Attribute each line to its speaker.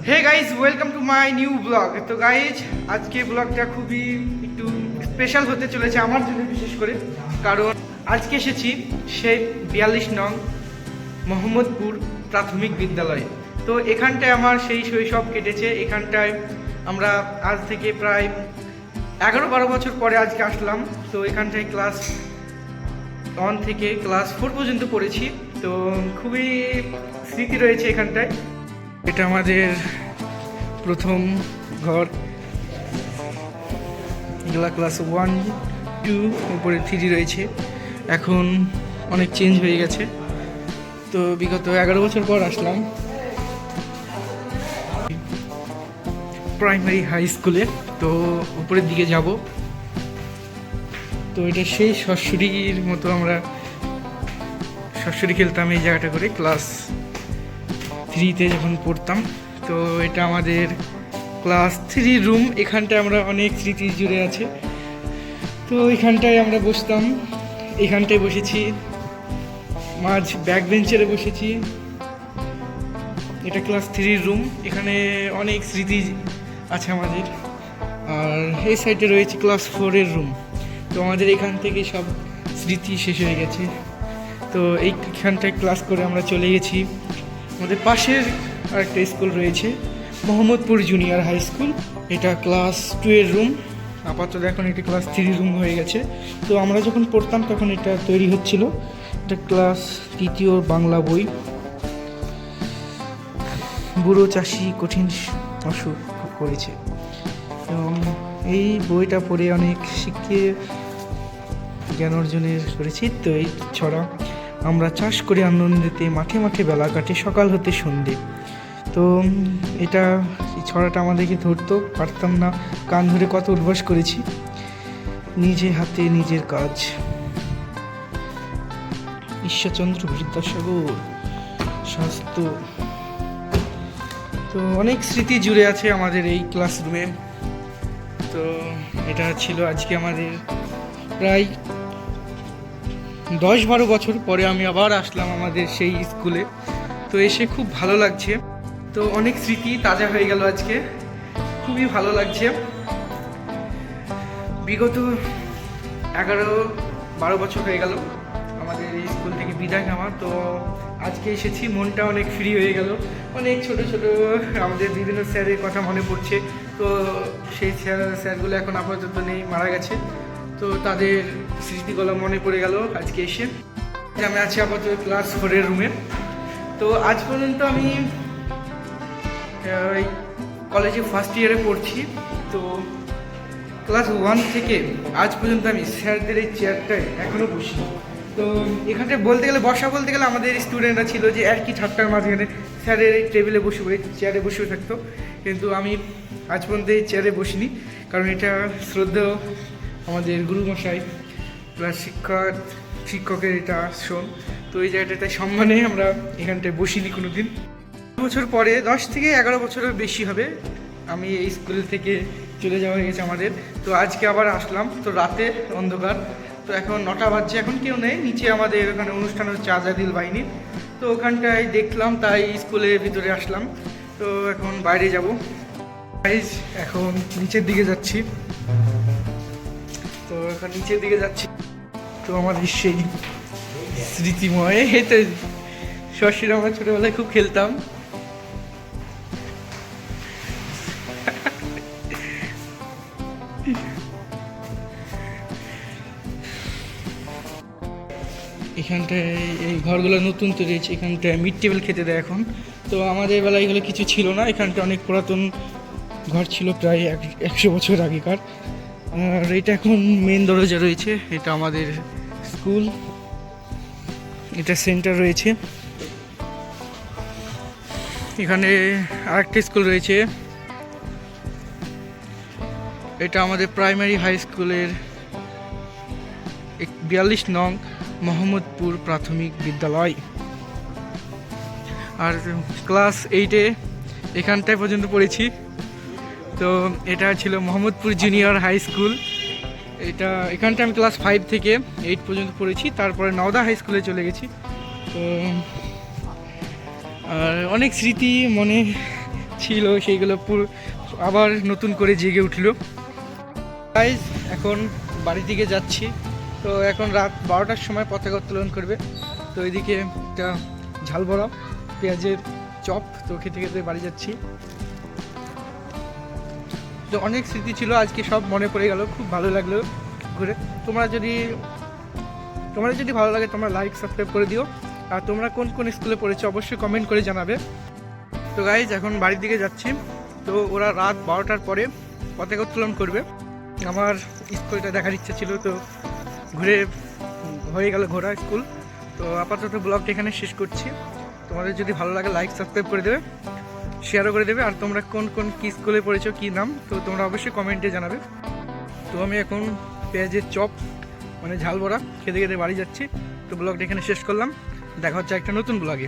Speaker 1: Hey guys, welcome to my new vlog. তো guys, আজকে ব্লগটা খুবই একটু স্পেশাল হতে চলেছে আমার জন্য, বিশেষ করে কারণ আজকে এসেছি সেই 42 নং মোহাম্মদপুর প্রাথমিক বিদ্যালয়। তো এখানটায় আমার সেই শৈশব কেটেছে। এখানটায় আমরা আজ থেকে প্রায় 11-12 বছর পরে আজকে আসলাম। তো এখানটায় ক্লাস 1 থেকে ক্লাস 4 পর্যন্ত পড়েছি। তো খুবই স্মৃতি রয়েছে এখানটায়। এটা আমাদের প্রথম ঘর। এগুলা ক্লাস 1, 2, উপরে 3 রয়েছে। এখন অনেক চেঞ্জ হয়ে গেছে। তো বিগত 11 বছর পর আসলাম প্রাইমারি হাই স্কুলে। তো উপরের দিকে যাব। তো এটা সেই সরস্বতীর মতো, আমরা সরস্বতী খেলতাম এই জায়গাটা করে ক্লাস 3-তে যখন পড়তাম। তো এটা আমাদের ক্লাস 3 রুম। এখানটায় আমরা অনেক স্মৃতি জুড়ে আছে। তো এখানটায় আমরা বসতাম, এখানটায় বসেছি, মাঝ ব্যাক বেঞ্চেরে বসেছি। এটা ক্লাস 3 রুম। এখানে অনেক স্মৃতি আছে আমাদের। আর এই সাইডে রয়েছে ক্লাস 4-এর রুম। তো আমাদের এখান থেকে সব স্মৃতি শেষ হয়ে গেছে। তো এইখানটায় ক্লাস করে আমরা চলে গেছি। আমাদের পাশের আরেকটা স্কুল রয়েছে, মোহাম্মদপুর জুনিয়র হাই স্কুল। এটা ক্লাস 2-এর রুম। আপাতত এখন এটা ক্লাস 3 রুম হয়ে গেছে। তো আমরা যখন পড়তাম তখন এটা তৈরি হচ্ছিল। এটা ক্লাস 3 বাংলা বই। বুড়ো চাষি কঠিন অসুখ করেছে, এবং এই বইটা পড়ে অনেক শিক্ষে জ্ঞান অর্জনের করেছি। তো এই ছড়া, আমরা চাষ করে আনন্দেতে মাঠে মাঠে বেলা কাটে সকাল হতে সন্ধে। তো এটা, এই ছড়াটা আমাদেরকে ধরতেও পারতাম না, কান ধরে কত উদ্ভাস করেছি। নিজে হাতে নিজের কাজ, ঈশ্বরচন্দ্র বিদ্যাসাগর, স্বাস্থ্য। তো অনেক স্মৃতি জুড়ে আছে আমাদের এই ক্লাসরুমে। তো এটা ছিল আজকে আমাদের প্রায় 10-12 বছর পরে আমি আবার আসলাম আমাদের সেই স্কুলে। তো এসে খুব ভালো লাগছে। তো অনেক স্মৃতি তাজা হয়ে গেল আজকে, খুবই ভালো লাগছে। বিগত 11-12 বছর হয়ে গেল আমাদের এই স্কুল থেকে বিদায় নেওয়া। তো আজকে এসেছি, মনটা অনেক ফ্রি হয়ে গেল। অনেক ছোট ছোট আমাদের বিভিন্ন স্যারের কথা মনে পড়ছে। তো সেই স্যারগুলো এখন আপাতত নেই, মারা গেছে। তো তাদের স্মৃতিগুলো মনে পড়ে গেল আজকে এসে। আমি আছি আপাতত ক্লাস 4-এর রুমে। তো আজ পর্যন্ত আমি কলেজে ফার্স্ট ইয়ারে পড়ছি। তো ক্লাস 1 থেকে আজ পর্যন্ত আমি স্যারদের এই চেয়ারটায় এখনও বসি। তো এখানটায় বলতে গেলে আমাদের স্টুডেন্টরা ছিল যে আর কি ঠাট্টার মাঝখানে স্যারের এই টেবিলে বসে চেয়ারে বসেও থাকতো। কিন্তু আমি আজ পর্যন্ত এই চেয়ারে বসিনি, কারণ এটা শ্রদ্ধেয় আমাদের গুরুমশাই প্লাস শিক্ষকের এটা আশ্রম। তো এই জায়গাটায় সম্মানে আমরা এখানটায় বসিনি কোনো দিন। 2 বছর পরে, 10 থেকে 11 বছরের বেশি হবে, আমি এই স্কুল থেকে চলে যাওয়া হয়ে গেছে আমাদের। তো আজকে আবার আসলাম। তো রাতে অন্ধকার, তো এখন 9টা বাজছে, এখন কেউ নেই নিচে। আমাদের ওখানে অনুষ্ঠান হচ্ছে আজাদিল বাহিনীর। তো ওখানটায় দেখলাম, তাই স্কুলের ভিতরে আসলাম। তো এখন বাইরে যাব। এখন নিচের দিকে যাচ্ছি। তো এখন নিচের দিকে যাচ্ছি। তো আমাদের সেই স্মৃতিময়, এতে শশীর আমরা ছোটবেলায় খুব খেলতাম। এখানটায় এই ঘরগুলো নতুন তৈরি হয়েছে। এখানটায় মিড টেবিল খেতে দেয় এখন। তো আমাদের বেলায় এগুলো কিছু ছিল না। এখানটা অনেক পুরাতন ঘর ছিল, প্রায় 100 বছর আগেকার। আর এটা এখন মেন দরজা রয়েছে। এটা আমাদের স্কুল, এটা সেন্টার রয়েছে। এখানে আরেকটা স্কুল রয়েছে, এটা আমাদের প্রাইমারি হাই স্কুলের 42 নং মোহাম্মদপুর প্রাথমিক বিদ্যালয়। আর ক্লাস 8-এ এখানটায় পর্যন্ত পড়েছি। তো এটা ছিল মোহাম্মদপুর জুনিয়র হাই স্কুল। এখানটা আমি ক্লাস 5 থেকে 8 পর্যন্ত পড়েছি। তারপরে নওদা হাই স্কুলে চলে গেছি। তো আর অনেক স্মৃতি মনে ছিল সেইগুলো পুরো আবার নতুন করে জেগে উঠলো। গাইজ এখন বাড়ির দিকে যাচ্ছি। তো এখন রাত 12টার সময় পতাকা উত্তোলন করবে। তো এদিকে একটা ঝাল বড়া, পেঁয়াজের চপ, তো খেতে খেতে বাড়ি যাচ্ছি। তো অনেক স্মৃতি ছিল, আজকে সব মনে পড়ে গেল, খুব ভালো লাগলো ঘুরে। তোমরা যদি ভালো লাগে তোমরা লাইক সাবস্ক্রাইব করে দিও। আর তোমরা কোন কোন স্কুলে পড়েছো অবশ্যই কমেন্ট করে জানাবে। তো গাইজ এখন বাড়ির দিকে যাচ্ছি। তো ওরা রাত 12টার পরে পতাকা উত্তোলন করবে। আমার স্কুলটা দেখার ইচ্ছা ছিল, তো ঘুরে হয়ে গেল ঘোরা স্কুল। তো আপাতত ব্লগটা এখানে শেষ করছি। তোমাদের যদি ভালো লাগে লাইক সাবস্ক্রাইব করে দেবে, শেয়ারও করে দেবে। আর তোমরা কোন কোন কী স্কুলে পড়েছো, কী নাম, তো তোমরা অবশ্যই কমেন্টে জানাবে। তো আমি এখন পেঁয়াজের চপ মানে ঝাল বড়া খেতে খেতে বাড়ি যাচ্ছি। তো ব্লগটা এখানে শেষ করলাম, দেখা হচ্ছে একটা নতুন ব্লগে।